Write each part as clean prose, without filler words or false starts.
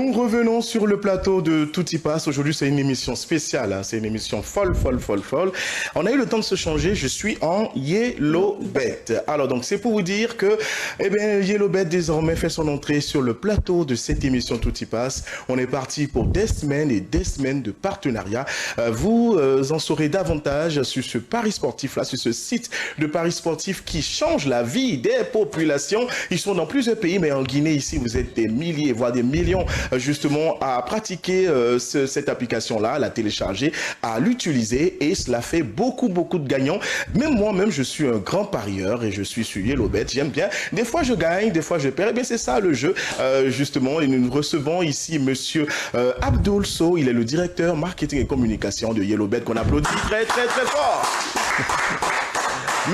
Nous revenons sur le plateau de Tout y passe. Aujourd'hui, c'est une émission spéciale. Hein. C'est une émission folle. On a eu le temps de se changer. Je suis en YellowBet. Alors, donc, c'est pour vous dire que, YellowBet désormais fait son entrée sur le plateau de cette émission Tout y passe. On est parti pour des semaines et des semaines de partenariat. Vous en saurez davantage sur ce pari sportif-là, sur ce site de paris sportif qui change la vie des populations. Ils sont dans plusieurs pays, mais en Guinée, ici, vous êtes des milliers, voire des millions, justement, à pratiquer cette application-là, à la télécharger, à l'utiliser, et cela fait beaucoup de gagnants. Même moi-même, je suis un grand parieur et je suis sur YellowBet. J'aime bien. Des fois, je gagne, des fois, je perds. Eh bien, c'est ça le jeu, justement. Et nous recevons ici Monsieur Abdoul Sow. Il est le directeur marketing et communication de YellowBet, qu'on applaudit très fort.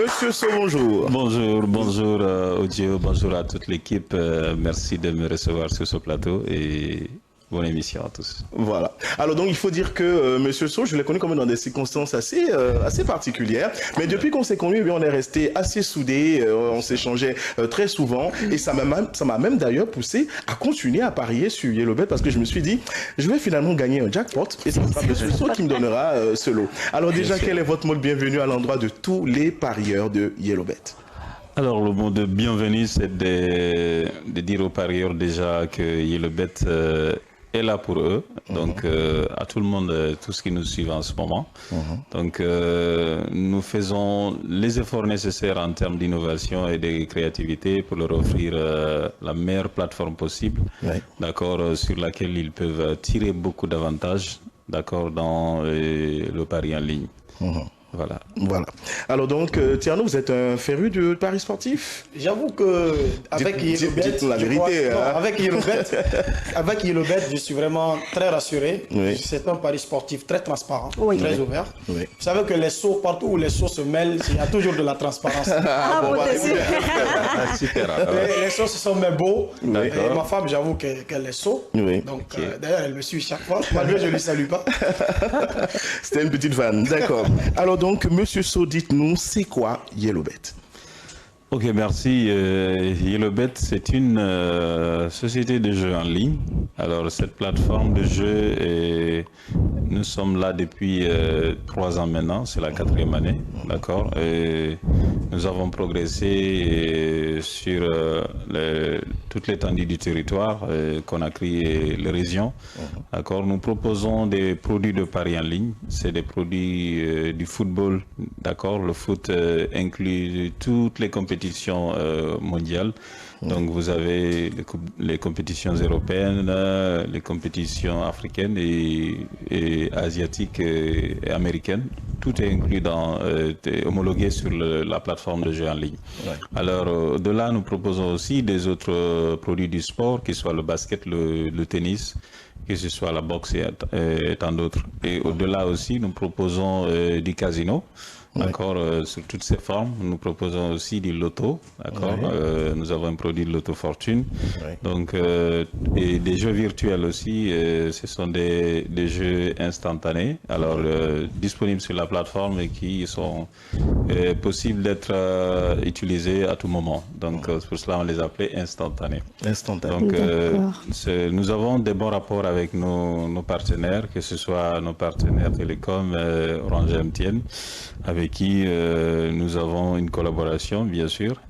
Monsieur Sow, bonjour. Bonjour Audio, bonjour à toute l'équipe. Merci de me recevoir sur ce plateau et bonne émission à tous. Voilà. Alors donc il faut dire que Monsieur Sow, je l'ai connu quand même dans des circonstances assez particulières. Mais depuis qu'on s'est connus, on est resté assez soudés, on s'échangeait très souvent. Et ça m'a même d'ailleurs poussé à continuer à parier sur YellowBet parce que je me suis dit, je vais finalement gagner un jackpot et c'est Monsieur Sow qui me donnera ce lot. Alors déjà, quel est votre mot de bienvenue à l'endroit de tous les parieurs de YellowBet? Alors le mot de bienvenue, c'est de dire aux parieurs déjà que YellowBet est là pour eux, donc à tout le monde, tous ceux qui nous suivent en ce moment. Donc nous faisons les efforts nécessaires en termes d'innovation et de créativité pour leur offrir la meilleure plateforme possible, d'accord, sur laquelle ils peuvent tirer beaucoup d'avantages, d'accord, dans le pari en ligne. Voilà. Alors donc, Tierno, vous êtes un féru de paris sportif? J'avoue que avec YellowBet, dites la vérité. Avec YellowBet, je suis vraiment très rassuré. Oui. C'est un pari sportif très transparent, très ouvert. Oui. Vous savez que les sauts, partout où les sauts se mêlent, il y a toujours de la transparence. Super. Les sauts se sont mis beaux. Et ma femme, j'avoue qu'elle est saut. Donc, d'ailleurs, elle me suit chaque fois. Malgré je ne lui salue pas. C'était une petite vanne. D'accord. Alors donc, Monsieur Sow, dites-nous, c'est quoi YellowBet? Ok, merci. YellowBet, c'est une société de jeux en ligne. Alors, cette plateforme de jeux, nous sommes là depuis 3 ans maintenant, c'est la 4e année, d'accord. Et nous avons progressé sur toute l'étendue du territoire, qu'on a créé les régions, d'accord. Nous proposons des produits de paris en ligne, c'est des produits du football, d'accord. Le foot inclut toutes les compétitions mondiales. Donc vous avez les compétitions européennes, les compétitions africaines et asiatiques et américaines. Tout est inclus homologué sur la plateforme de jeux en ligne. Alors au-delà, nous proposons aussi des autres produits du sport, que ce soit le basket, le tennis, que ce soit la boxe et tant d'autres. Et au-delà aussi, nous proposons du casino. D'accord, sur toutes ces formes. Nous proposons aussi du loto, d'accord. Nous avons un produit de loto fortune. Donc, et des jeux virtuels aussi. Ce sont des jeux instantanés, alors disponibles sur la plateforme et qui sont possibles d'être utilisés à tout moment. Donc, c'est pour cela on les appelait instantanés. Donc, nous avons des bons rapports avec nos partenaires, que ce soit nos partenaires télécom, Orange et MTN, avec qui nous avons une collaboration, bien sûr,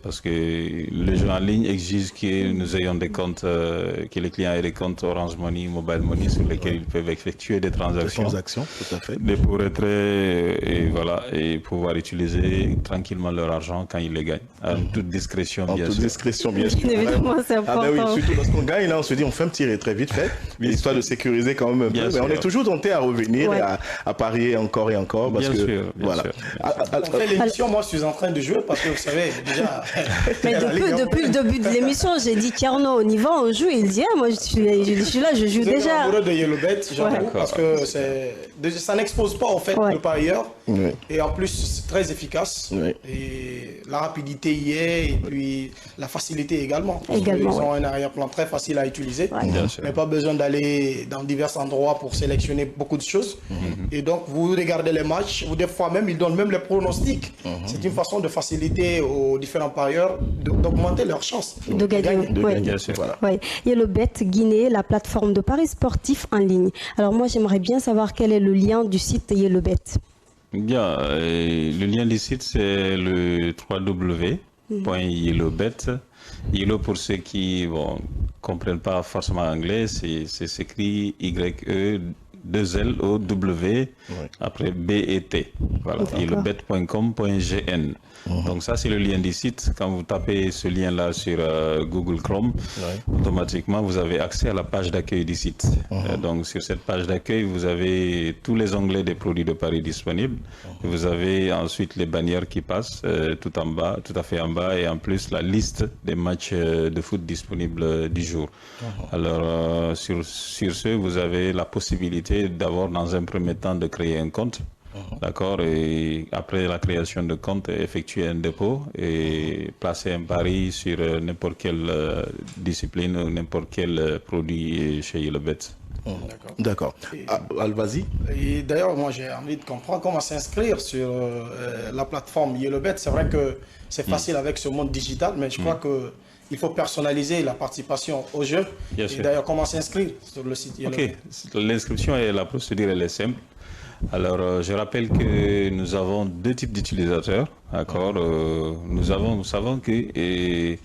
parce que les jeux en ligne exigent que nous ayons des comptes, que les clients aient des comptes Orange Money, Mobile Money, sur lesquels ils peuvent effectuer des transactions. Tout à fait. Pour être, et pouvoir utiliser tranquillement leur argent quand ils les gagnent. En toute discrétion, bien sûr. En toute discrétion, bien sûr. Évidemment, c'est important. Ah ben oui, surtout lorsqu'on gagne, là, on se dit, on fait un petit retrait vite fait, histoire de sécuriser quand même un peu. Mais on est toujours tenté à revenir et à parier encore et encore. Parce bien que, sûr. Voilà. On fait l'émission, moi je suis en train de jouer parce que vous savez, déjà. Mais depuis le début de l'émission, j'ai dit Tierno, on y va, on joue. Il dit, moi je suis là, je joue déjà. Je suis amoureux de YellowBet, j'avoue, parce que ça n'expose pas en fait le parieur. Et en plus, très efficace. Et la rapidité y est, et puis la facilité également. Ils ont un arrière-plan très facile à utiliser. Il n'y a pas besoin d'aller dans divers endroits pour sélectionner beaucoup de choses. Et donc, vous regardez les matchs, ou des fois même, ils donnent même les pronostics. C'est une façon de faciliter aux différents parieurs d'augmenter leurs chances de gagner. YellowBet Guinée, la plateforme de paris sportifs en ligne. Alors moi, j'aimerais bien savoir quel est le lien du site YellowBet. Bien, le lien du site, c'est le www.yellowbet. Yellow, pour ceux qui ne comprennent pas forcément anglais, c'est s'écrit YE2LOW après B-E-T. Voilà, yellowbet.com.gn. Donc ça, c'est le lien du site. Quand vous tapez ce lien-là sur Google Chrome, automatiquement, vous avez accès à la page d'accueil du site. Donc sur cette page d'accueil, vous avez tous les onglets des produits de paris disponibles. Vous avez ensuite les bannières qui passent tout en bas, tout à fait en bas, et en plus la liste des matchs de foot disponibles du jour. Alors sur ce, vous avez la possibilité d'avoir dans un premier temps de créer un compte. D'accord, et après la création de compte, effectuer un dépôt et placer un pari sur n'importe quelle discipline ou n'importe quel produit chez YellowBet. D'accord. Vas-y. Et d'ailleurs, moi j'ai envie de comprendre comment s'inscrire sur la plateforme YellowBet. C'est vrai que c'est facile avec ce monde digital, mais je crois que il faut personnaliser la participation au jeu. Et d'ailleurs, comment s'inscrire sur le site YellowBet? L'inscription et la procédure, elle est simple. Alors, je rappelle que nous avons deux types d'utilisateurs, d'accord. Nous savons que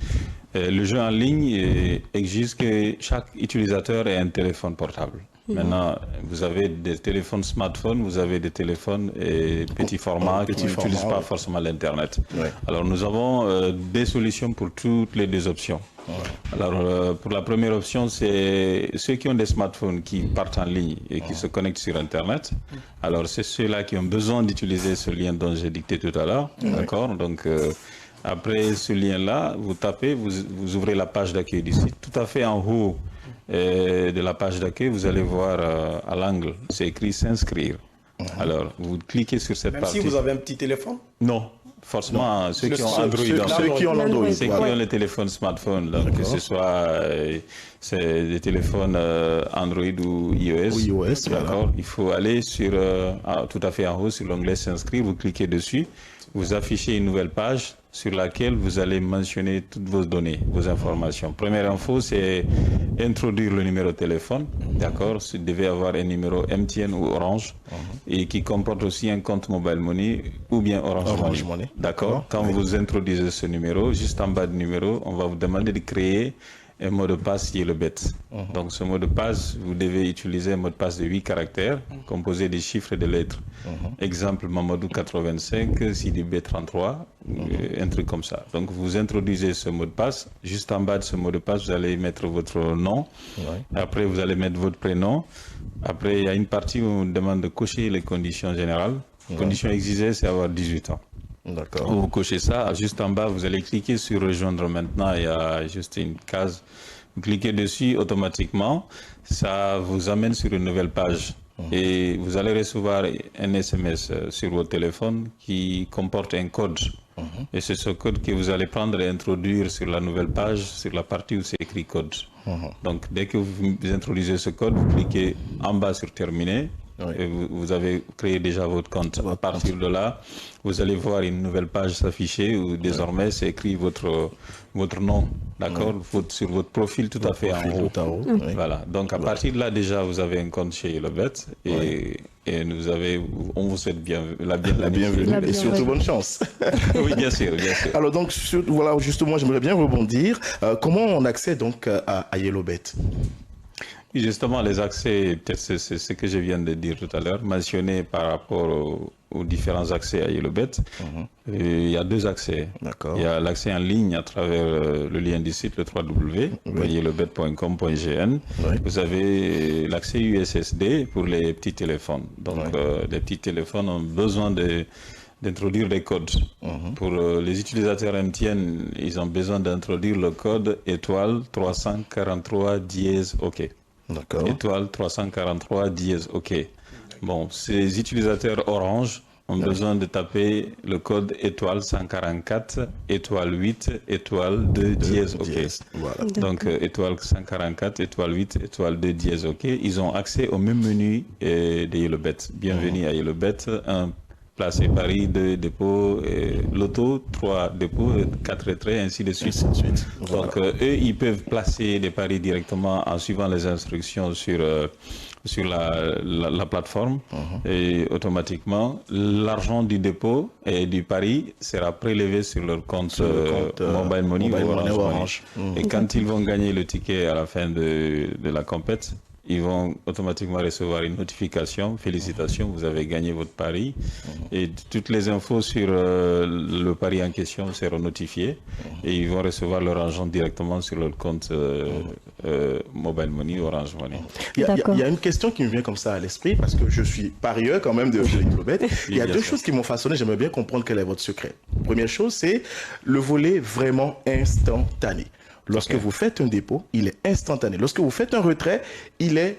le jeu en ligne exige que chaque utilisateur ait un téléphone portable. Maintenant, vous avez des téléphones smartphones, vous avez des téléphones petit format qui n'utilisent pas forcément l'Internet. Alors, nous avons des solutions pour toutes les deux options. Alors, pour la première option, c'est ceux qui ont des smartphones qui partent en ligne et qui se connectent sur Internet. Alors, c'est ceux-là qui ont besoin d'utiliser ce lien dont j'ai dicté tout à l'heure. D'accord. Donc, après ce lien-là, vous tapez, vous ouvrez la page d'accueil du site. Tout à fait en haut de la page d'accueil, vous allez voir à l'angle, c'est écrit s'inscrire. Alors, vous cliquez sur cette partie. Même si vous avez un petit téléphone? Non. Forcément, ceux qui ont Android, ceux qui ont l'Android, ceux qui ont les téléphones smartphones, donc que ce soit des téléphones Android ou iOS, d'accord. Il faut aller sur tout à fait en haut sur l'onglet s'inscrire, vous cliquez dessus, vous affichez une nouvelle page sur laquelle vous allez mentionner toutes vos données, vos informations. Première info, c'est introduire le numéro de téléphone, d'accord. Vous devez avoir un numéro MTN ou Orange et qui comporte aussi un compte Mobile Money ou bien Orange Money. D'accord. Quand vous introduisez ce numéro, juste en bas du numéro, on va vous demander de créer un mot de passe YellowBet. Donc ce mot de passe, vous devez utiliser un mot de passe de 8 caractères composé des chiffres et de lettres. Exemple, Mamadou 85, Sidibé 33, un truc comme ça. Donc vous introduisez ce mot de passe. Juste en bas de ce mot de passe, vous allez mettre votre nom. Après, vous allez mettre votre prénom. Après, il y a une partie où on vous demande de cocher les conditions générales. Conditions exigées, c'est avoir 18 ans. D'accord. Vous cochez ça, juste en bas, vous allez cliquer sur rejoindre maintenant, il y a juste une case. Vous cliquez dessus, automatiquement, ça vous amène sur une nouvelle page. Et vous allez recevoir un SMS sur votre téléphone qui comporte un code. Et c'est ce code que vous allez prendre et introduire sur la nouvelle page, sur la partie où c'est écrit code. Donc dès que vous introduisez ce code, vous cliquez en bas sur terminer. Et vous avez créé déjà votre compte. À partir de là, vous allez voir une nouvelle page s'afficher où désormais c'est écrit votre nom, d'accord, sur votre profil tout à fait en haut. Voilà. Donc à partir de là déjà vous avez un compte chez YellowBet et on vous souhaite la bienvenue et surtout bonne chance. Oui, bien sûr, bien sûr. Alors donc voilà, justement, j'aimerais bien rebondir. Comment on accède donc à YellowBet? Justement, les accès, peut-être c'est ce que je viens de dire tout à l'heure, mentionné par rapport aux différents accès à YellowBet. Il y a deux accès. Il y a l'accès en ligne à travers le lien du site, le www.yellowbet.com.gn. Vous avez l'accès USSD pour les petits téléphones. Donc, les petits téléphones ont besoin d'introduire des codes. Pour les utilisateurs MTN, ils ont besoin d'introduire le code étoile 343 dièse OK. Étoile 343 dièse OK. Bon, ces utilisateurs Orange ont besoin de taper le code étoile 144, étoile 8, étoile 2 dièse OK. Voilà. Donc étoile 144, étoile 8, étoile 2 dièse OK. Ils ont accès au même menu de YellowBet. Bienvenue à YellowBet. Un placé Paris, 2 dépôts, loto, 3 dépôts, 4 retraits, ainsi de suite. Voilà. Donc eux, ils peuvent placer des paris directement en suivant les instructions sur la plateforme et automatiquement l'argent du dépôt et du pari sera prélevé sur leur compte, Mobile Money ou Orange Money. Et quand ils vont gagner le ticket à la fin de la compète, ils vont automatiquement recevoir une notification. Félicitations, vous avez gagné votre pari. Et toutes les infos sur le pari en question seront notifiées. Et ils vont recevoir leur argent directement sur leur compte Mobile Money, Orange Money. Il y a une question qui me vient comme ça à l'esprit, parce que je suis parieur quand même de YellowBet. Il y a deux choses qui m'ont façonné. J'aimerais bien comprendre quel est votre secret. Première chose, c'est le volet vraiment instantané. Lorsque vous faites un dépôt, il est instantané. Lorsque vous faites un retrait, il est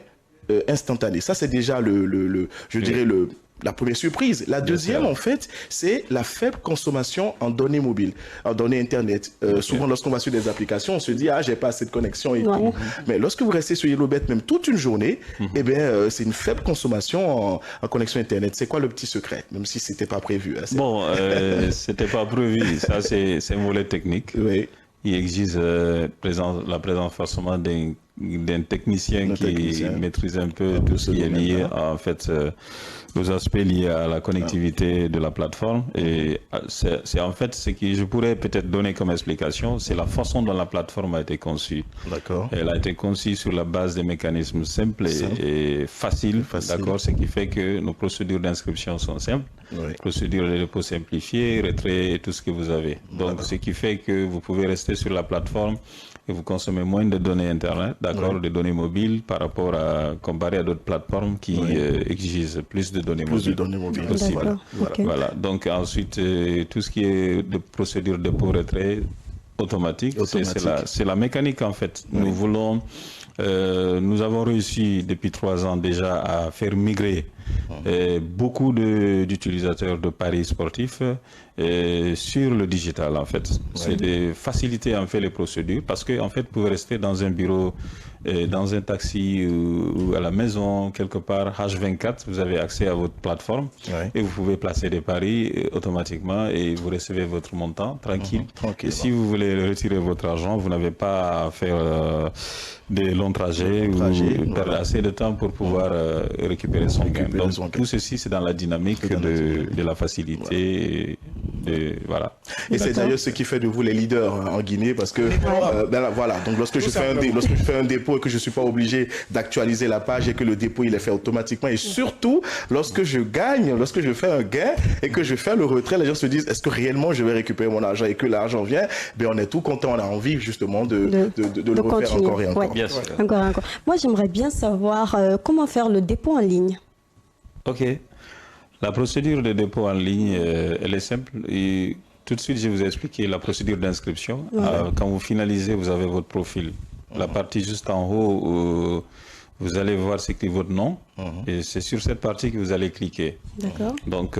instantané. Ça, c'est déjà la première surprise. La deuxième, en fait, c'est la faible consommation en données mobiles, en données Internet. Souvent, lorsqu'on va sur des applications, on se dit « Ah, j'ai pas assez de connexion et tout. » Mais lorsque vous restez sur YellowBet même toute une journée, eh bien, c'est une faible consommation en connexion Internet. C'est quoi le petit secret? Même si c'était pas prévu. Hein, bon, c'était pas prévu. Ça, c'est un volet technique. Oui. Il exige la présence forcément d'un technicien qui maîtrise un peu tout ce qui est lié en fait aux aspects liés à la connectivité de la plateforme. Et c'est en fait ce que je pourrais peut-être donner comme explication, c'est la façon dont la plateforme a été conçue. D'accord. Elle a été conçue sur la base des mécanismes simples et faciles. D'accord, ce qui fait que nos procédures d'inscription sont simples. Oui. Procédure de dépôt simplifiée, retrait et tout ce que vous avez. Donc, ce qui fait que vous pouvez rester sur la plateforme et vous consommez moins de données Internet, d'accord, de données mobiles par rapport à, comparé à d'autres plateformes qui exigent plus de données mobiles. Possible. Voilà. Donc, ensuite, tout ce qui est de procédure de dépôt-retrait automatique. C'est la mécanique, en fait. Nous avons réussi depuis 3 ans déjà à faire migrer beaucoup d'utilisateurs de paris sportifs sur le digital, en fait. C'est de faciliter en fait les procédures parce que en fait, vous pouvez rester dans un bureau, dans un taxi ou à la maison, quelque part, H24, vous avez accès à votre plateforme et vous pouvez placer des paris automatiquement et vous recevez votre montant tranquille. Et si vous voulez retirer votre argent, vous n'avez pas à faire des longs trajets ou perdre assez de temps pour pouvoir récupérer son gain. Donc tout ceci, c'est dans la dynamique de la facilité. Voilà. Et c'est d'ailleurs ce qui fait de vous les leaders en Guinée, parce que voilà. Donc lorsque je fais un dépôt et que je suis pas obligé d'actualiser la page et que le dépôt il est fait automatiquement, et surtout lorsque je fais un gain et que je fais le retrait, les gens se disent est-ce que réellement je vais récupérer mon argent, et que l'argent vient, ben on est tout content, on a envie justement de le refaire encore et encore. Bien sûr. Encore. Moi j'aimerais bien savoir comment faire le dépôt en ligne. Ok. La procédure de dépôt en ligne, elle est simple. Et tout de suite, je vous ai expliqué la procédure d'inscription. Quand vous finalisez, vous avez votre profil. La partie juste en haut, vous allez voir c'est écrit votre nom. Et c'est sur cette partie que vous allez cliquer. D'accord. Donc,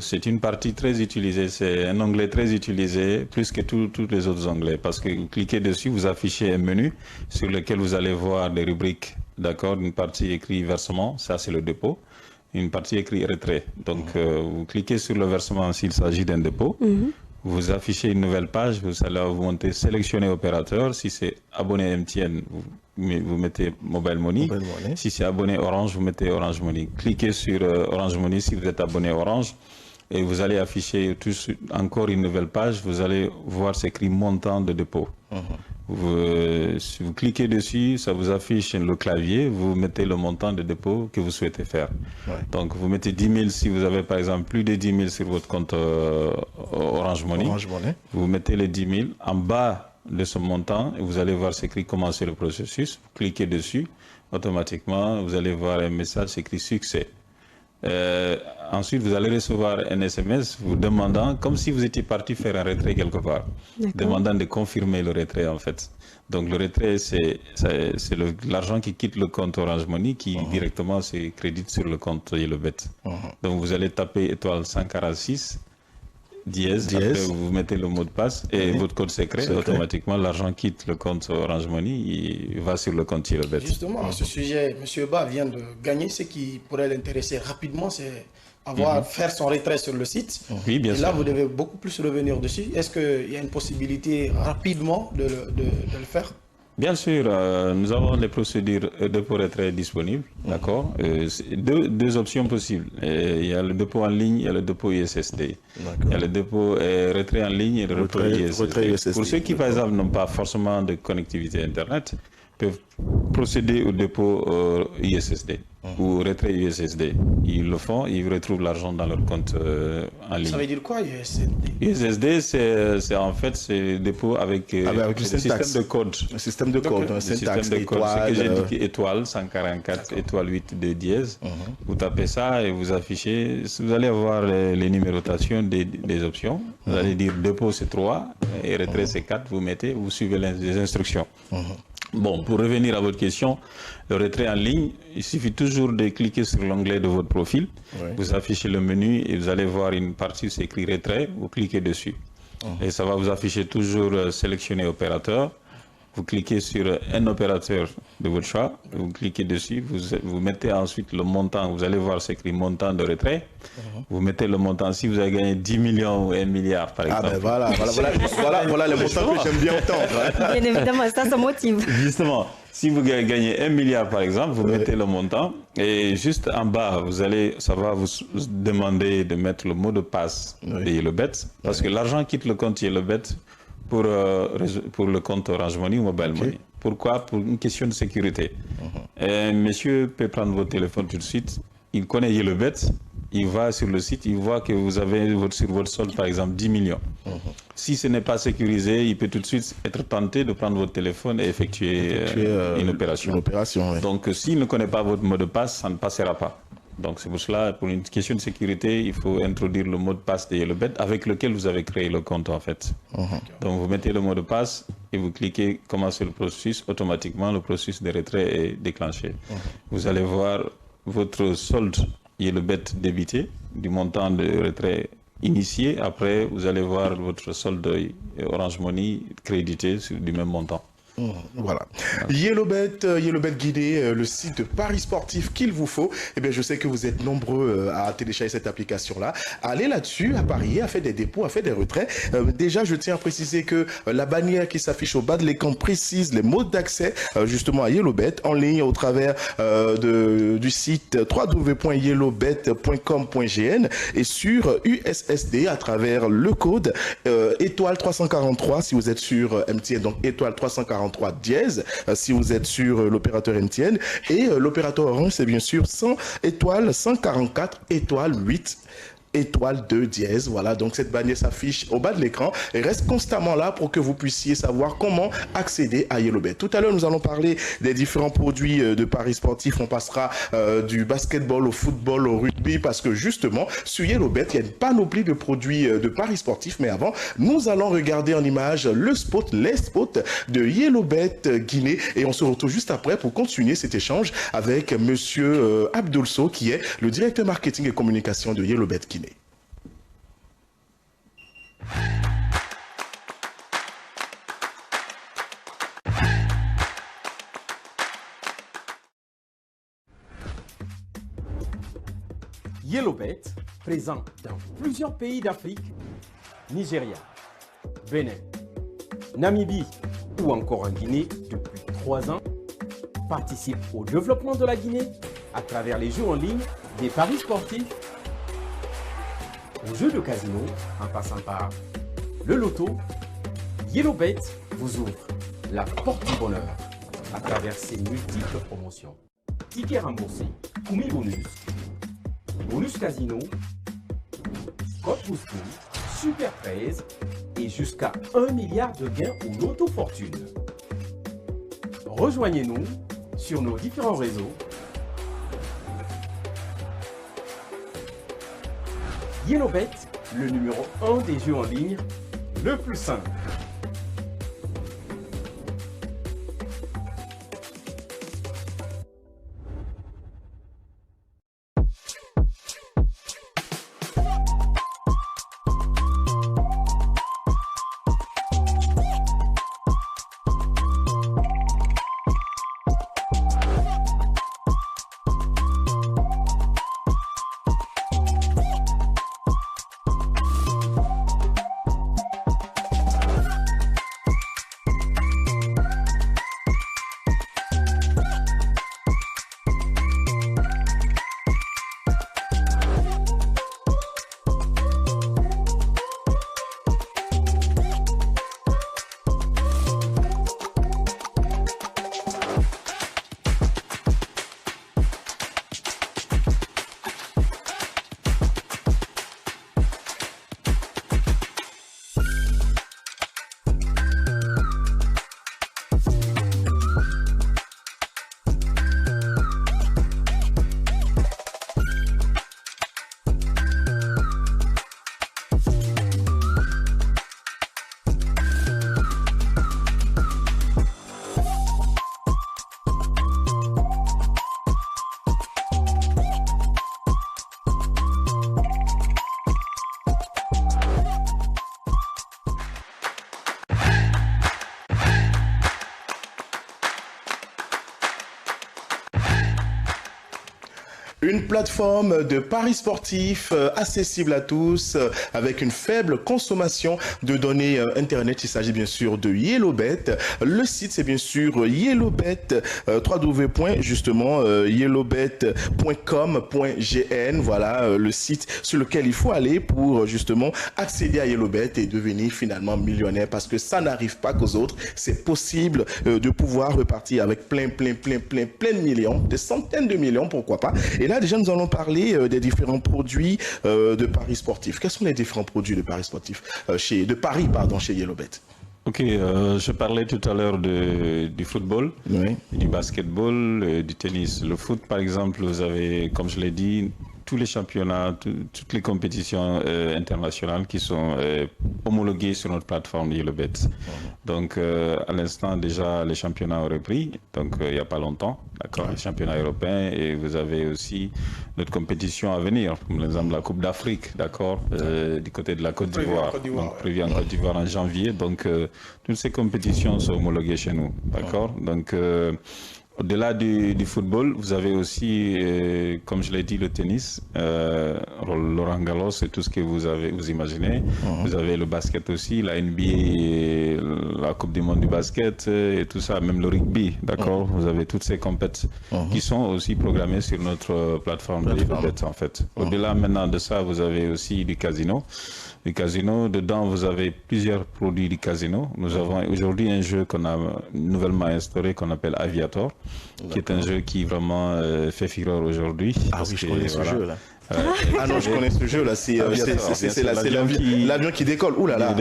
c'est une partie très utilisée. C'est un onglet très utilisé, plus que tous les autres onglets. Parce que vous cliquez dessus, vous affichez un menu sur lequel vous allez voir des rubriques. D'accord, une partie écrite versement, ça c'est le dépôt. Une partie écrite retrait. Donc, vous cliquez sur le versement s'il s'agit d'un dépôt. Vous affichez une nouvelle page. Vous allez vous montrer sélectionner opérateur. Si c'est abonné MTN, vous mettez Mobile Money. Si c'est abonné Orange, vous mettez Orange Money. Cliquez sur Orange Money si vous êtes abonné Orange. Et vous allez afficher encore une nouvelle page. Vous allez voir c'est écrit montant de dépôt. Si vous cliquez dessus, ça vous affiche le clavier, vous mettez le montant de dépôt que vous souhaitez faire. Donc vous mettez 10 000 si vous avez par exemple plus de 10 000 sur votre compte Orange Money. Vous mettez les 10 000 en bas de ce montant et vous allez voir c'est écrit commencer le processus. Vous cliquez dessus, automatiquement vous allez voir un message écrit succès. Ensuite, vous allez recevoir un SMS vous demandant, comme si vous étiez parti faire un retrait quelque part, demandant de confirmer le retrait en fait. Donc le retrait, c'est l'argent qui quitte le compte Orange Money qui directement se crédite sur le compte YellowBet. Donc vous allez taper étoile 146 dièse. Après vous mettez le mot de passe et votre code secret. Automatiquement l'argent quitte le compte Orange Money et va sur le compte YellowBet. Justement, à ce sujet, M. Ba vient de gagner. Ce qui pourrait l'intéresser rapidement, c'est faire son retrait sur le site. Oui, bien sûr. Et là, vous devez beaucoup plus revenir dessus. Est-ce qu'il y a une possibilité rapidement de le faire? Bien sûr, nous avons des procédures de dépôt-retrait disponibles, d'accord. Deux options possibles. Il y a le dépôt en ligne, il y a le dépôt USSD. Il y a le dépôt retrait en ligne et le retrait USSD. Pour ceux qui, par exemple, n'ont pas forcément de connectivité Internet, peuvent procéder au dépôt USSD ou retrait USSD. Ils le font, ils retrouvent l'argent dans leur compte en ligne. Ça veut dire quoi USSD? USSD, c'est en fait le dépôt avec le système de code. Un système de code, un syntaxe, ce que j'ai dit, étoile 144, étoile 8 de dièse. Vous tapez ça et vous affichez. Vous allez avoir les numérotations des options. Vous allez dire dépôt c'est 3 et retrait c'est 4. Vous mettez, vous suivez les instructions. Bon, pour revenir à votre question, le retrait en ligne, il suffit toujours de cliquer sur l'onglet de votre profil. Vous affichez le menu et vous allez voir une partie où c'est écrit retrait. Vous cliquez dessus. Et ça va vous afficher toujours sélectionner opérateur. Vous cliquez sur un opérateur de votre choix, vous cliquez dessus, vous mettez ensuite le montant, vous allez voir c'est écrit montant de retrait, vous mettez le montant, si vous avez gagné 10 millions ou 1 milliard par exemple. Ah ben voilà le montant que j'aime bien entendre. Bien évidemment, ça motive. Justement, si vous gagnez 1 milliard par exemple, vous mettez le montant et juste en bas, ça va vous demander de mettre le mot de passe de YellowBet parce que l'argent quitte le compte YellowBet pour le compte Orange Money ou Mobile Money. Pourquoi? Pour une question de sécurité. Monsieur peut prendre votre téléphone tout de suite, il connaît YellowBet, il va sur le site, il voit que vous avez sur votre solde par exemple 10 millions. Si ce n'est pas sécurisé, il peut tout de suite être tenté de prendre votre téléphone et effectuer une opération. Donc s'il ne connaît pas votre mot de passe, ça ne passera pas. Donc c'est pour cela, pour une question de sécurité, il faut introduire le mot de passe de YellowBet avec lequel vous avez créé le compte en fait. Donc vous mettez le mot de passe et vous cliquez commencer le processus, automatiquement le processus de retrait est déclenché. Vous allez voir votre solde YellowBet débité du montant de retrait initié. Après, vous allez voir votre solde Orange Money crédité du même montant. Voilà. YellowBet Guinée, le site de paris sportif qu'il vous faut. Eh bien, je sais que vous êtes nombreux à télécharger cette application-là. Allez là-dessus, à parier, à faire des dépôts, à faire des retraits. Déjà, je tiens à préciser que la bannière qui s'affiche au bas de l'écran précise les modes d'accès justement à YellowBet en ligne au travers du site www.yellowbet.com.gn et sur USSD à travers le code étoile 343 si vous êtes sur MTN, donc étoile 343 dièse si vous êtes sur l'opérateur MTN et l'opérateur Orange c'est bien sûr 100 étoile 144 étoile 8 étoile 2 dièse. Voilà, donc cette bannière s'affiche au bas de l'écran et reste constamment là pour que vous puissiez savoir comment accéder à YellowBet. Tout à l'heure, nous allons parler des différents produits de paris sportifs. On passera du basketball au football, au rugby, parce que justement, sur YellowBet, il y a une panoplie de produits de paris sportifs. Mais avant, nous allons regarder en image les spots de YellowBet Guinée et on se retrouve juste après pour continuer cet échange avec Monsieur Abdoulso, qui est le directeur marketing et communication de YellowBet Guinée. YellowBet, présent dans plusieurs pays d'Afrique, Nigeria, Bénin, Namibie ou encore en Guinée depuis 3 ans, participe au développement de la Guinée à travers les jeux en ligne, des paris sportifs, aux jeux de casino, en passant par le loto. YellowBet vous ouvre la porte du bonheur à travers ses multiples promotions. Tickets remboursés, Kumi bonus, bonus casino, code boosting, super 13 et jusqu'à 1 milliard de gains au loto fortune. Rejoignez-nous sur nos différents réseaux YellowBet, le numéro 1 des jeux en ligne, le plus simple. Une plateforme de paris sportifs accessible à tous avec une faible consommation de données internet. Il s'agit bien sûr de YellowBet. Le site c'est bien sûr YellowBet, yellowbet.com.gn. Voilà le site sur lequel il faut aller pour justement accéder à YellowBet et devenir finalement millionnaire, parce que ça n'arrive pas qu'aux autres. C'est possible de pouvoir repartir avec plein de millions, des centaines de millions, pourquoi pas. Et là déjà nous allons parler des différents produits de paris sportifs. Quels sont les différents produits de paris sportifs chez YellowBet? Ok, je parlais tout à l'heure du football, oui, du basketball, du tennis. Le foot, par exemple, vous avez, comme je l'ai dit, tous les championnats, toutes les compétitions internationales qui sont homologuées sur notre plateforme YellowBet. Donc, à l'instant, déjà, les championnats ont repris, donc il n'y a pas longtemps, d'accord, les championnats européens, et vous avez aussi notre compétition à venir, comme l'exemple de la Coupe d'Afrique, d'accord, du côté de la Côte d'Ivoire, donc prévu en Côte d'Ivoire en janvier. Donc, toutes ces compétitions sont homologuées chez nous, d'accord. Donc, au-delà du football, vous avez aussi, comme je l'ai dit, le tennis, Roland Garros et tout ce que vous imaginez. Vous avez le basket aussi, la NBA, la Coupe du Monde du basket et tout ça, même le rugby, d'accord. Vous avez toutes ces compétitions qui sont aussi programmées sur notre plateforme de YellowBet en fait. Au-delà maintenant de ça, vous avez aussi du casino. Du casino, dedans vous avez plusieurs produits du casino. Nous avons aujourd'hui un jeu qu'on a nouvellement instauré qu'on appelle Aviator, qui est un jeu qui vraiment fait fureur aujourd'hui. Ah oui, je connais ce jeu là. Ah non, je connais ce jeu là, c'est l'avion qui décolle. Ouh là là, En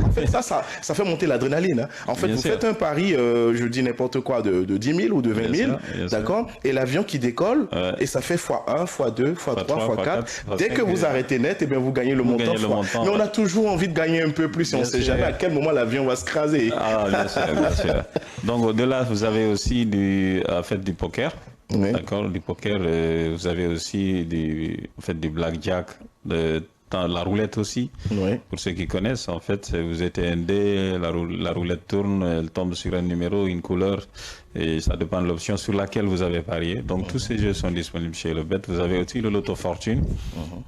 fait, ça fait monter l'adrénaline. Hein. En fait, vous faites un pari, je dis n'importe quoi, de 10 000 ou de 20 000, d'accord, et l'avion qui décolle, et ça fait x1, x2, x3, x4. Dès que vous arrêtez net, et bien vous gagnez le montant. Mais on a toujours envie de gagner un peu plus et on ne sait jamais à quel moment l'avion va se craser. Ah, bien sûr. Donc au-delà, vous avez aussi du poker. Oui. D'accord, du poker, vous avez aussi du blackjack, la roulette aussi. Oui. Pour ceux qui connaissent, en fait, vous êtes un dé, la roulette tourne, elle tombe sur un numéro, une couleur, et ça dépend de l'option sur laquelle vous avez parié. Donc tous ces jeux sont disponibles chez YellowBet. Vous avez aussi le Loto Fortune,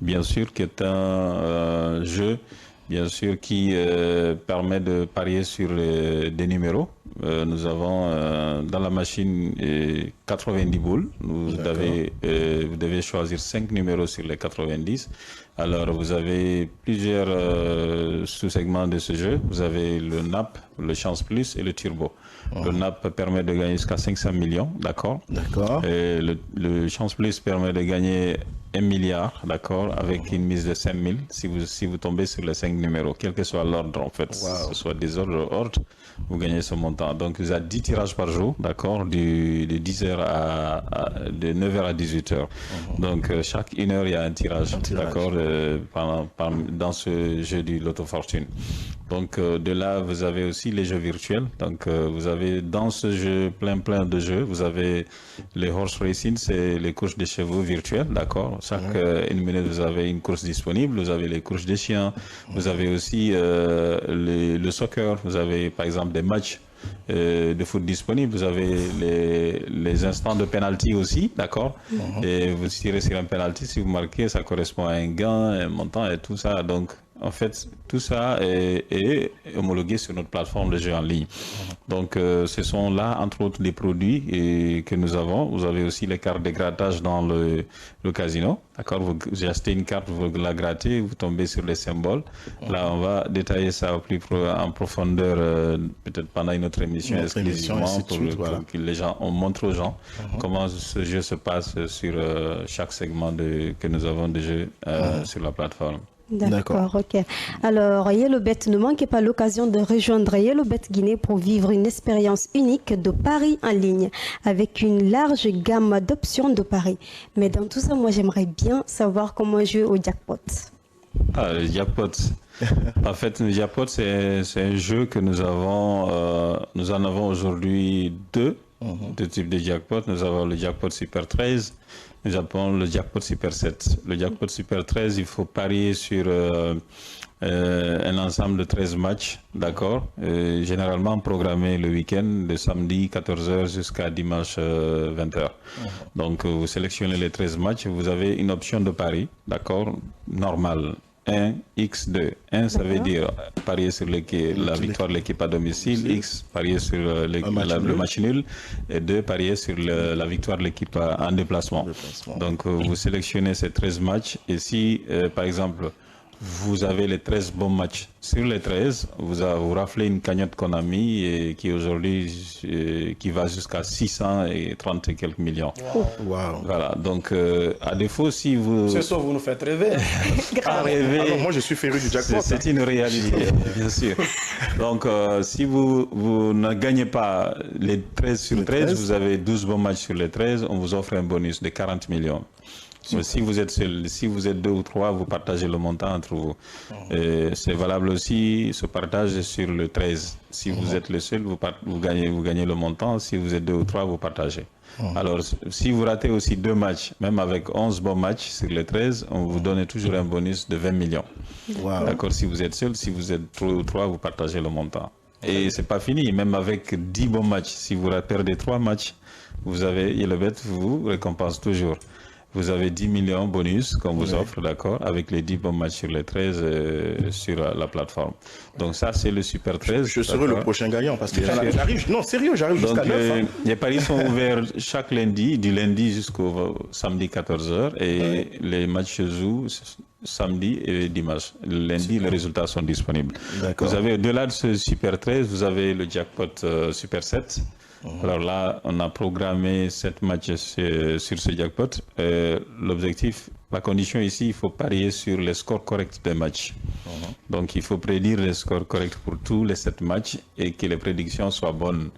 bien sûr, qui est un jeu, bien sûr, qui permet de parier sur des numéros. Nous avons dans la machine 90 boules. Vous devez choisir 5 numéros sur les 90. Alors, vous avez plusieurs sous-segments de ce jeu. Vous avez le NAP, le Chance Plus et le Turbo. Le NAP permet de gagner jusqu'à 500 millions, d'accord. Le Chance Plus permet de gagner 1 milliard, d'accord, avec une mise de 5 000 si vous tombez sur les 5 numéros, quel que soit l'ordre en fait, que ce soit des ordres, vous gagnez ce montant. Donc vous avez 10 tirages par jour, d'accord, de 10h de 9h à 18h. Donc chaque 1 heure, il y a un tirage. D'accord, dans ce jeu du Loto Fortune. Donc de là, vous avez aussi les jeux virtuels. Donc vous avez dans ce jeu plein de jeux, vous avez les horse racing, c'est les courses de chevaux virtuelles, d'accord. Chaque 1 minute, vous avez une course disponible. Vous avez les courses des chiens. Vous avez aussi le soccer. Vous avez par exemple des matchs de foot disponibles. Vous avez les instants de penalty aussi, d'accord. Et vous tirez sur un penalty, si vous marquez, ça correspond à un gain, un montant et tout ça. Donc en fait, tout ça est homologué sur notre plateforme de jeu en ligne. Donc, ce sont là, entre autres, des produits que nous avons. Vous avez aussi les cartes de grattage dans le casino. D'accord, vous achetez une carte, vous la grattez, vous tombez sur les symboles. Là, on va détailler ça en profondeur, peut-être pendant une autre émission exclusivement pour que les gens, on montre aux gens comment ce jeu se passe sur chaque segment que nous avons de jeu sur la plateforme. D'accord, ok. Alors, YellowBet, ne manquez pas l'occasion de rejoindre YellowBet Guinée pour vivre une expérience unique de paris en ligne avec une large gamme d'options de paris. Mais dans tout ça, moi, j'aimerais bien savoir comment jouer au jackpot. Ah, le jackpot. En fait, le jackpot, c'est un jeu que nous en avons aujourd'hui deux types de jackpot. Nous avons le jackpot Super 13. Nous appelons le jackpot Super 7. Le jackpot Super 13, il faut parier sur un ensemble de 13 matchs, d'accord, généralement programmés le week-end, de samedi 14h jusqu'à dimanche 20h. Donc, vous sélectionnez les 13 matchs, vous avez une option de pari, d'accord, normale. 1, X2. 1, ça veut dire parier sur la victoire de l'équipe à domicile. X, parier sur le match nul. Et 2, parier sur la victoire de l'équipe en déplacement. Donc, vous sélectionnez ces 13 matchs. Et si, par exemple, vous avez les 13 bons matchs. Sur les 13, vous raflez une cagnotte qu'on a mis et qui aujourd'hui qui va jusqu'à 630 et quelques millions. Wow. Voilà. Donc, à défaut, si vous... C'est ça, vous nous faites rêver. Rêver. Alors, moi, je suis féru du jackpot. C'est une réalité, bien sûr. Donc, si vous ne gagnez pas les 13 sur 13, vous avez 12 bons matchs sur les 13, on vous offre un bonus de 40 millions. Si vous êtes seul, si vous êtes 2 ou 3, vous partagez le montant entre vous. C'est valable aussi, ce partage sur le 13. Si vous êtes le seul, vous gagnez le montant. Si vous êtes 2 ou 3, vous partagez. Alors, si vous ratez aussi 2 matchs, même avec 11 bons matchs sur les 13, on vous donne toujours un bonus de 20 millions. Wow. D'accord, si vous êtes seul, si vous êtes 2 ou 3, vous partagez le montant. Et c'est pas fini, même avec 10 bons matchs. Si vous perdez 3 matchs, YellowBet vous récompense toujours. Vous avez 10 millions bonus qu'on vous offre, d'accord, avec les 10 bons matchs sur les 13 sur la plateforme. Donc ça, c'est le Super 13. Je serai le prochain gagnant parce que j'arrive. Non, sérieux, j'arrive jusqu'à 9. Les paris sont ouverts chaque lundi, du lundi jusqu'au samedi 14h et les matchs se jouent samedi et dimanche. Le lundi, les résultats sont disponibles. Vous avez, au-delà de ce Super 13, vous avez le jackpot Super 7. Alors là, on a programmé 7 matchs sur ce jackpot. L'objectif, la condition ici, il faut parier sur les scores corrects des matchs. Donc, il faut prédire les scores corrects pour tous les 7 matchs et que les prédictions soient bonnes.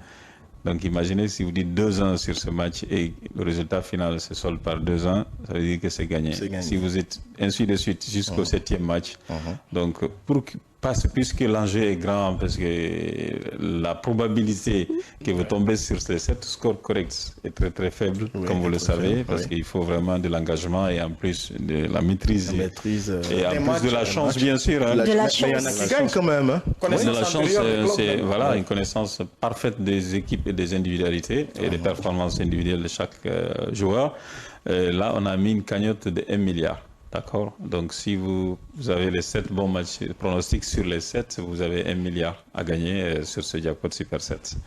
Donc, imaginez si vous dites 2-1 sur ce match et le résultat final se solde par 2-1, ça veut dire que c'est gagné. Si vous êtes ainsi de suite jusqu'au 7e match. Donc, puisque l'enjeu est grand, parce que la probabilité que vous tombez sur ces 7 scores corrects est très très faible, comme vous le savez, parce qu'il faut vraiment de l'engagement et en plus de la maîtrise. Et en plus de la chance, bien sûr. De la chance. Mais il y en a qui gagnent quand même. De la chance, c'est une connaissance parfaite des équipes et des individualités et des performances individuelles de chaque joueur. Là, on a mis une cagnotte de 1 milliard. D'accord. Donc, si vous avez les 7 bons matchs pronostics sur les 7, vous avez 1 milliard à gagner sur ce jackpot Super 7.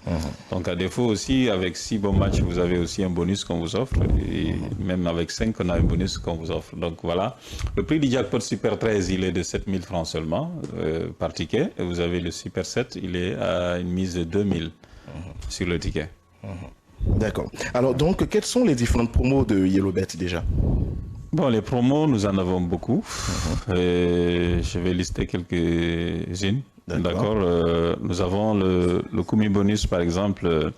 Donc, à défaut aussi, avec 6 bons matchs, vous avez aussi un bonus qu'on vous offre. Et même avec 5, on a un bonus qu'on vous offre. Donc, voilà. Le prix du jackpot Super 13, il est de 7 000 francs seulement par ticket. Et vous avez le Super 7, il est à une mise de 2 000 sur le ticket. D'accord. Alors, donc, quelles sont les différentes promos de YellowBet déjà? Bon, les promos, nous en avons beaucoup. Je vais lister quelques-unes. D'accord. Nous avons le Kumi bonus, par exemple.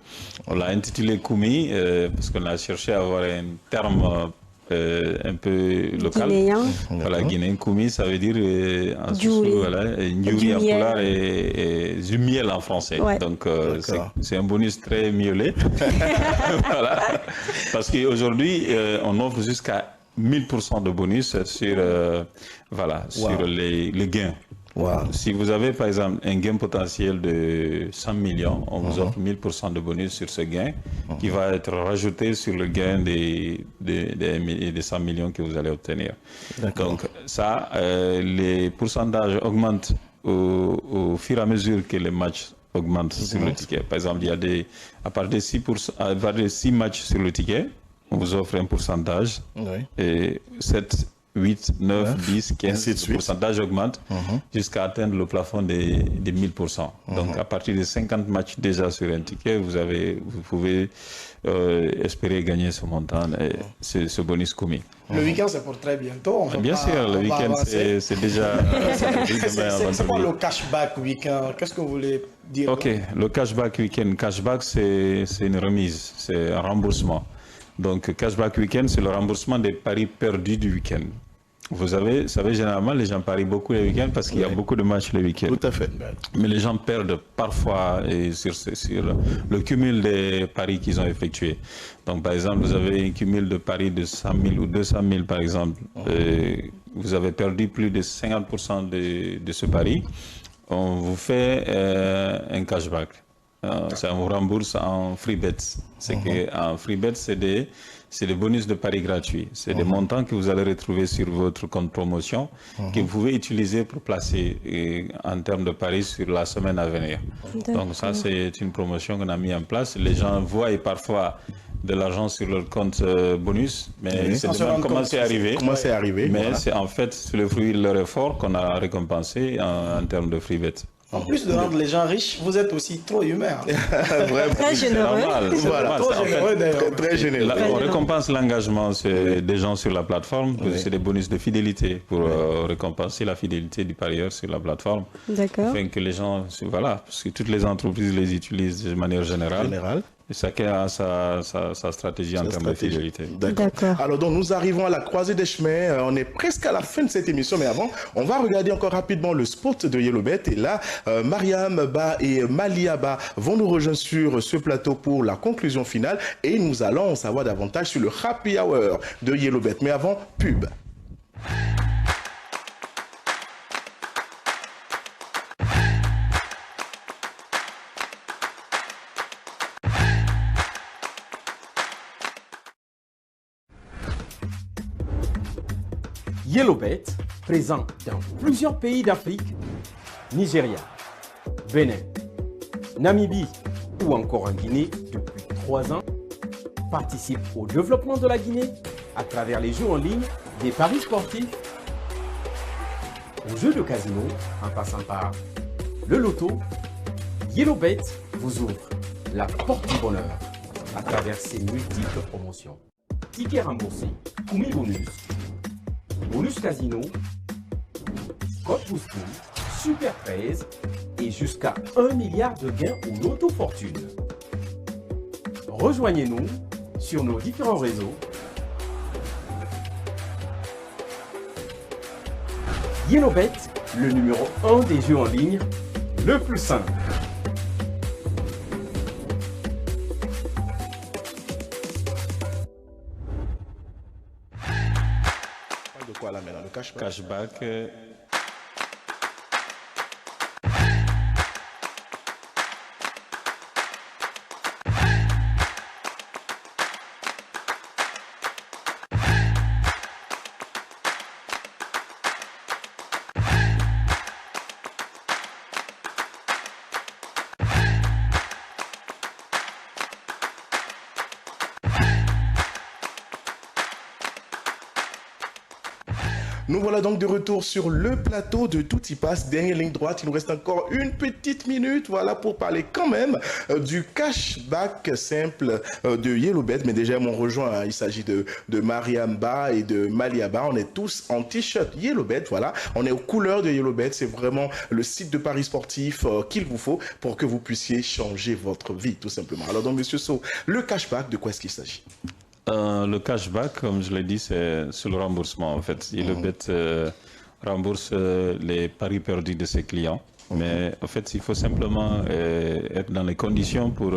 On l'a intitulé Kumi parce qu'on a cherché à avoir un terme un peu local. Guinéen. Voilà, guinéen. Kumi, ça veut dire en Djouli. voilà, Ndjouli en pulaar et du miel en français. Ouais. Donc, c'est un bonus très miellé. Voilà. Parce qu'aujourd'hui, on offre jusqu'à 1000% de bonus sur, sur les gains. Wow. Si vous avez par exemple un gain potentiel de 100 millions, on vous offre 1000% de bonus sur ce gain qui va être rajouté sur le gain des 100 millions que vous allez obtenir. Donc ça, les pourcentages augmentent au fur et à mesure que les matchs augmentent sur le ticket. Par exemple, il y a à partir de 6 matchs sur le ticket, on vous offre un pourcentage et 7, 8, 9, 10, 15, le pourcentage augmente jusqu'à atteindre le plafond des 1000%. Donc à partir de 50 matchs déjà sur un ticket, vous pouvez espérer gagner ce montant, ce bonus Kumi. Le week-end, c'est pour très bientôt. Bien sûr, le week-end, c'est déjà... c'est quoi le cashback week-end? Qu'est-ce que vous voulez dire? Ok, le cashback week-end. Cashback, c'est une remise, c'est un remboursement. Donc, cashback week-end, c'est le remboursement des paris perdus du week-end. Vous savez, généralement, les gens parient beaucoup les week-ends parce qu'il y a beaucoup de matchs les week-ends. Tout à fait. Mais les gens perdent parfois sur le cumul des paris qu'ils ont effectués. Donc, par exemple, vous avez un cumul de paris de 100 000 ou 200 000, par exemple. Vous avez perdu plus de 50% de ce pari. On vous fait un cashback. Ça vous rembourse en free bets. C'est qu'en free bets, c'est des bonus de paris gratuits. C'est des montants que vous allez retrouver sur votre compte promotion que vous pouvez utiliser pour placer en termes de paris sur la semaine à venir. Donc ça, c'est une promotion qu'on a mis en place. Les gens voient parfois de l'argent sur leur compte bonus, mais c'est comment c'est arrivé. Mais c'est en fait c'est le fruit de leur effort qu'on a récompensé en termes de free bets. En plus de rendre les gens riches, vous êtes aussi trop humain. Très généreux. Très généreux. On récompense l'engagement des gens sur la plateforme. C'est des bonus de fidélité pour récompenser la fidélité du parieur sur la plateforme. D'accord. Afin que les gens, parce que toutes les entreprises les utilisent de manière générale. Et chacun a sa stratégie en termes de fidélité. D'accord. Alors donc nous arrivons à la croisée des chemins. On est presque à la fin de cette émission, mais avant, on va regarder encore rapidement le spot de YellowBet. Et là, Mariam Ba et Malia Ba vont nous rejoindre sur ce plateau pour la conclusion finale. Et nous allons en savoir davantage sur le Happy Hour de YellowBet. Mais avant, pub. YellowBet, présent dans plusieurs pays d'Afrique, Nigeria, Bénin, Namibie ou encore en Guinée depuis 3 ans, participe au développement de la Guinée à travers les jeux en ligne, des paris sportifs, aux jeux de casino, en passant par le loto. YellowBet vous ouvre la porte du bonheur à travers ses multiples promotions. Tickets remboursés, Kumi bonus, bonus casino, code boosting, super 13 et jusqu'à 1 milliard de gains au loto fortune. Rejoignez-nous sur nos différents réseaux. YellowBet, le numéro 1 des jeux en ligne, le plus simple. De quoi là maintenant? Le cashback. Cashback. Nous voilà donc de retour sur le plateau de Tout y passe. Dernière ligne droite, il nous reste encore une petite minute, voilà, pour parler quand même du cashback simple de Yellowbet. Mais déjà, on rejoint, hein, il s'agit de Mariamba et de Maliaba. On est tous en t-shirt Yellowbet, voilà. On est aux couleurs de Yellowbet. C'est vraiment le site de paris sportif qu'il vous faut pour que vous puissiez changer votre vie, tout simplement. Alors donc, Monsieur So, le cashback, de quoi est-ce qu'il s'agit? Le cashback, comme je l'ai dit, c'est sur le remboursement en fait. Yellowbet rembourse les paris perdus de ses clients. Mais en fait, il faut simplement être dans les conditions pour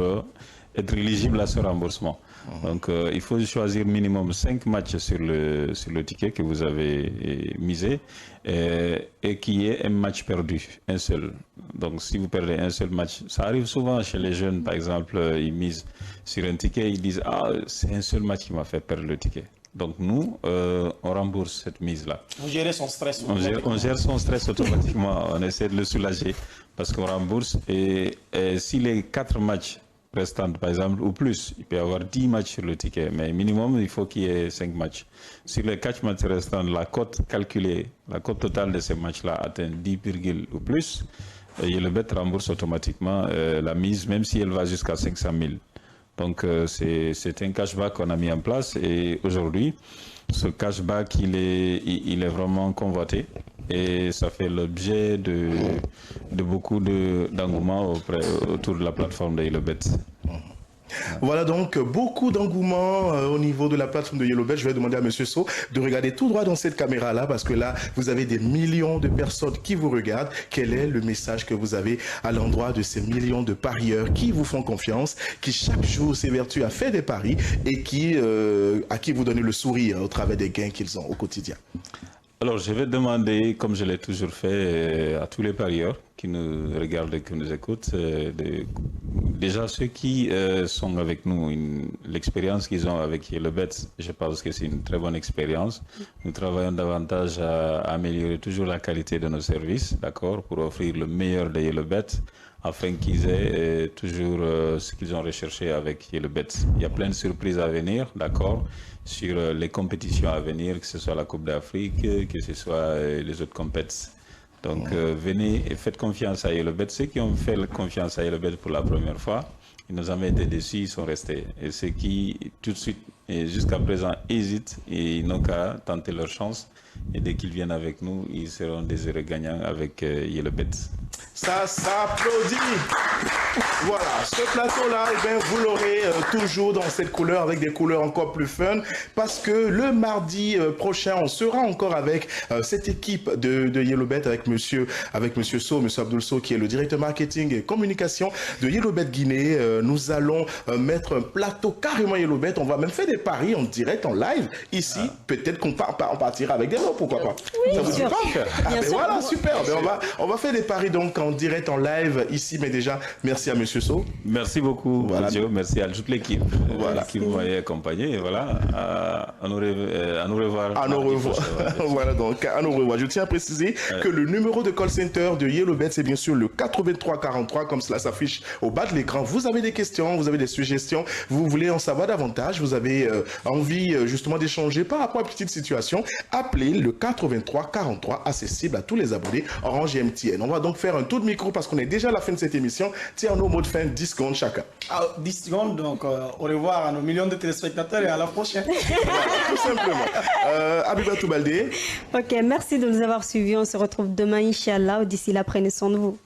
être éligible à ce remboursement. Donc, il faut choisir minimum 5 matchs sur le ticket que vous avez misé et qui est un match perdu, un seul. Donc, si vous perdez un seul match, ça arrive souvent chez les jeunes, par exemple, ils misent sur un ticket, ils disent « Ah, c'est un seul match qui m'a fait perdre le ticket ». Donc, nous, on rembourse cette mise-là. Vous gérez son stress on gère son stress automatiquement, on essaie de le soulager parce qu'on rembourse et si les 4 matchs restantes, par exemple, ou plus. Il peut y avoir 10 matchs sur le ticket, mais minimum, il faut qu'il y ait 5 matchs. Sur les 4 matchs restants, la cote calculée, la cote totale de ces matchs-là atteint 10, ou plus. Et Yellowbet rembourse automatiquement la mise, même si elle va jusqu'à 500 000. Donc, c'est un cashback qu'on a mis en place. Et aujourd'hui, ce cashback, il est vraiment convoité. Et ça fait l'objet de beaucoup d'engouement autour de la plateforme de Yellowbet. Voilà donc beaucoup d'engouement au niveau de la plateforme de Yellowbet. Je vais demander à Monsieur So de regarder tout droit dans cette caméra-là parce que là, vous avez des millions de personnes qui vous regardent. Quel est le message que vous avez à l'endroit de ces millions de parieurs qui vous font confiance, qui chaque jour s'évertuent à faire des paris et à qui vous donnez le sourire au travers des gains qu'ils ont au quotidien? Alors, je vais demander, comme je l'ai toujours fait, à tous les parieurs qui nous regardent et qui nous écoutent, déjà ceux qui sont avec nous, l'expérience qu'ils ont avec Yellowbet, je pense que c'est une très bonne expérience. Nous travaillons davantage à améliorer toujours la qualité de nos services, d'accord, pour offrir le meilleur de Yellowbet, afin qu'ils aient toujours ce qu'ils ont recherché avec Yellowbet. Il y a plein de surprises à venir, d'accord, sur les compétitions à venir, que ce soit la Coupe d'Afrique, que ce soit les autres compétitions. Donc venez et faites confiance à Yellowbet. Ceux qui ont fait confiance à Yellowbet pour la première fois, ils nous ont été déçus, ils sont restés. Et ceux qui, tout de suite et jusqu'à présent, hésitent et n'ont qu'à tenter leur chance. Et dès qu'ils viennent avec nous, ils seront des heureux gagnants avec Yellowbet. Ça s'applaudit. Voilà, ce plateau-là, eh bien, vous l'aurez toujours dans cette couleur, avec des couleurs encore plus fun, parce que le mardi prochain, on sera encore avec cette équipe de Yellowbet, avec Monsieur So, Monsieur Abdoul So, qui est le directeur marketing et communication de Yellowbet Guinée. Nous allons mettre un plateau carrément Yellowbet. On va même faire des paris en direct, en live, ici. Peut-être qu'on partira avec des lots, pourquoi pas? Oui, ça vous dit sûr. pas? Bien sûr. Voilà, super. On va faire des paris donc en direct, en live ici, mais déjà, merci à Monsieur So. Merci beaucoup, voilà. Joe. Merci à toute l'équipe qui vous m'avait accompagné. Et voilà, à nous revoir. À nous revoir. Voilà, donc, à nous revoir. Je tiens à préciser que le numéro de call center de Yellowbet, c'est bien sûr le 8343, comme cela s'affiche au bas de l'écran. Vous avez des questions, vous avez des suggestions, vous voulez en savoir davantage, vous avez envie justement d'échanger par rapport à une petite situation, appelez le 8343, accessible à tous les abonnés Orange et MTN. On va donc faire un tour de micro parce qu'on est déjà à la fin de cette émission. Tiens, nos mots de fin, 10 secondes chacun. 10 secondes, donc au revoir à nos millions de téléspectateurs et à la prochaine. Voilà, tout simplement. Abibatou Baldé. Ok, merci de nous avoir suivis. On se retrouve demain, Inch'Allah. D'ici là, prenez soin de vous.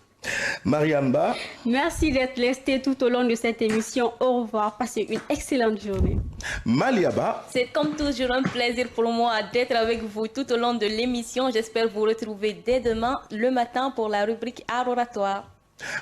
Mariamba. Merci d'être resté tout au long de cette émission. Au revoir. Passez une excellente journée. Maliaba. C'est comme toujours un plaisir pour moi d'être avec vous tout au long de l'émission. J'espère vous retrouver dès demain le matin pour la rubrique Art oratoire.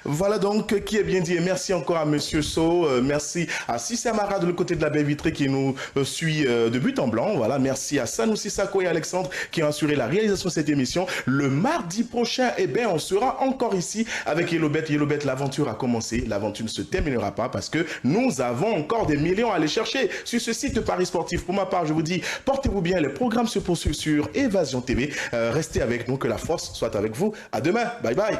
Voilà donc qui est bien dit et merci encore à Monsieur So, merci à Sissi Amara de l'autre côté de la baie vitrée qui nous suit de but en blanc, voilà, merci à Sanoussi Sako et Alexandre qui ont assuré la réalisation de cette émission. Le mardi prochain, eh bien, on sera encore ici avec Yellowbet. Yellowbet, l'aventure a commencé, l'aventure ne se terminera pas parce que nous avons encore des millions à aller chercher sur ce site de Paris Sportif. Pour ma part, je vous dis, portez-vous bien, les programmes se poursuivent sur Évasion TV. Restez avec nous, que la force soit avec vous. À demain, bye bye.